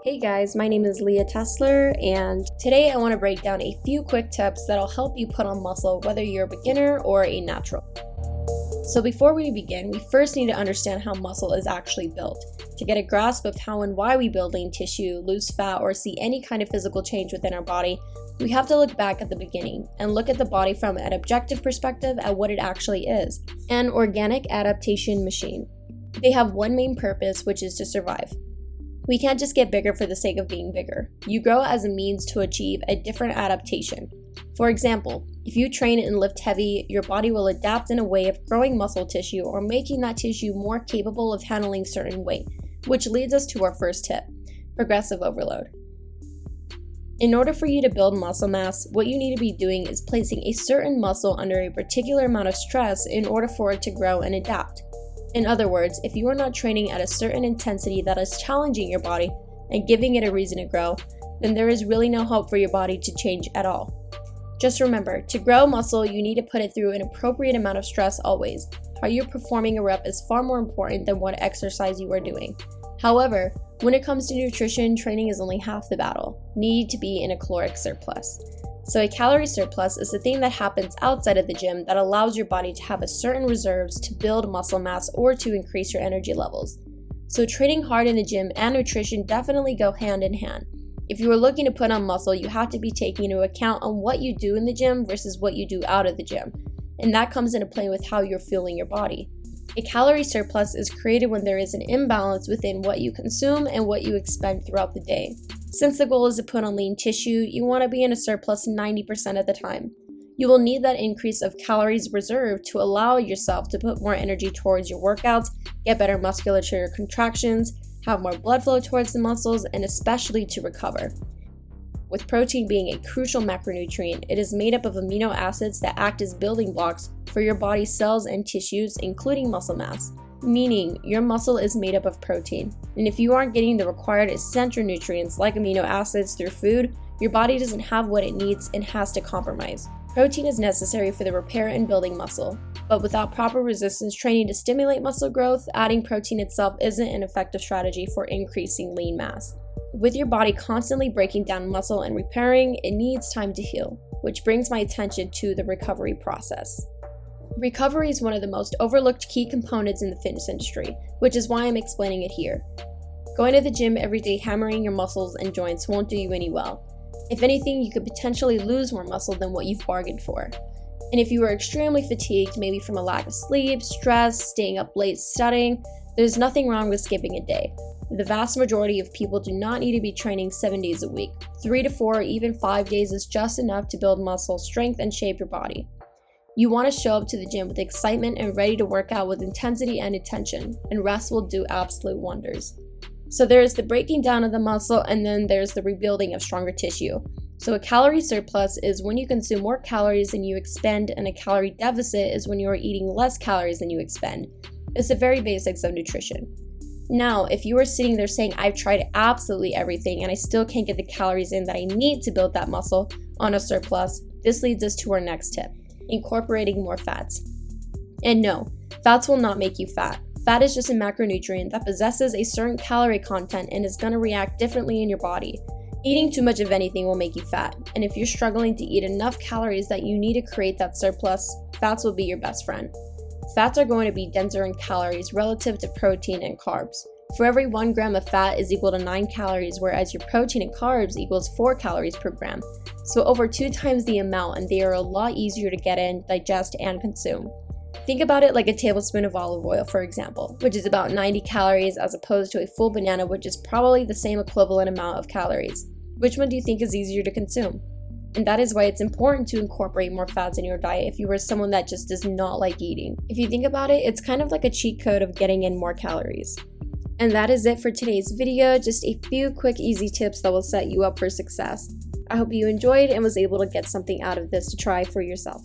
Hey guys, my name is Leah Tessler, and today I want to break down a few quick tips that'll help you put on muscle whether you're a beginner or a natural. So before we begin, we first need to understand how muscle is actually built. To get a grasp of how and why we build lean tissue, lose fat, or see any kind of physical change within our body, we have to look back at the beginning and look at the body from an objective perspective at what it actually is, an organic adaptation machine. They have one main purpose, which is to survive. We can't just get bigger for the sake of being bigger. You grow as a means to achieve a different adaptation. For example, if you train and lift heavy, your body will adapt in a way of growing muscle tissue or making that tissue more capable of handling certain weight, which leads us to our first tip, progressive overload. In order for you to build muscle mass, what you need to be doing is placing a certain muscle under a particular amount of stress in order for it to grow and adapt. In other words, if you are not training at a certain intensity that is challenging your body and giving it a reason to grow, then there is really no hope for your body to change at all. Just remember, to grow muscle, you need to put it through an appropriate amount of stress always. How you're performing a rep is far more important than what exercise you are doing. However, when it comes to nutrition, training is only half the battle. Need to be in a caloric surplus. So a calorie surplus is the thing that happens outside of the gym that allows your body to have a certain reserves to build muscle mass or to increase your energy levels. So training hard in the gym and nutrition definitely go hand in hand. If you are looking to put on muscle, you have to be taking into account on what you do in the gym versus what you do out of the gym. And that comes into play with how you're fueling your body. A calorie surplus is created when there is an imbalance within what you consume and what you expend throughout the day. Since the goal is to put on lean tissue, you want to be in a surplus 90% of the time. You will need that increase of calories reserved to allow yourself to put more energy towards your workouts, get better musculature contractions, have more blood flow towards the muscles, and especially to recover. With protein being a crucial macronutrient, it is made up of amino acids that act as building blocks for your body's cells and tissues, including muscle mass. Meaning, your muscle is made up of protein. And if you aren't getting the required essential nutrients like amino acids through food, your body doesn't have what it needs and has to compromise. Protein is necessary for the repair and building muscle. But without proper resistance training to stimulate muscle growth, adding protein itself isn't an effective strategy for increasing lean mass. With your body constantly breaking down muscle and repairing, it needs time to heal, which brings my attention to the recovery process. Recovery is one of the most overlooked key components in the fitness industry, which is why I'm explaining it here. Going to the gym every day hammering your muscles and joints won't do you any well. If anything, you could potentially lose more muscle than what you've bargained for. And if you are extremely fatigued, maybe from a lack of sleep, stress, staying up late studying, there's nothing wrong with skipping a day. The vast majority of people do not need to be training 7 days a week. 3 to 4 or even 5 days is just enough to build muscle strength and shape your body. You want to show up to the gym with excitement and ready to work out with intensity and intention, and rest will do absolute wonders. So there's the breaking down of the muscle, and then there's the rebuilding of stronger tissue. So a calorie surplus is when you consume more calories than you expend, and a calorie deficit is when you are eating less calories than you expend. It's the very basics of nutrition. Now, if you are sitting there saying, I've tried absolutely everything and I still can't get the calories in that I need to build that muscle on a surplus, this leads us to our next tip. Incorporating more fats. And no, fats will not make you fat. Fat is just a macronutrient that possesses a certain calorie content and is going to react differently in your body. Eating too much of anything will make you fat, and if you're struggling to eat enough calories that you need to create that surplus, fats will be your best friend. Fats are going to be denser in calories relative to protein and carbs. For every 1 gram of fat is equal to 9 calories, whereas your protein and carbs equals 4 calories per gram. So over 2 times the amount, and they are a lot easier to get in, digest, and consume. Think about it like a tablespoon of olive oil, for example, which is about 90 calories as opposed to a full banana, which is probably the same equivalent amount of calories. Which one do you think is easier to consume? And that is why it's important to incorporate more fats in your diet if you are someone that just does not like eating. If you think about it, it's kind of like a cheat code of getting in more calories. And that is it for today's video, just a few quick easy tips that will set you up for success. I hope you enjoyed and was able to get something out of this to try for yourself.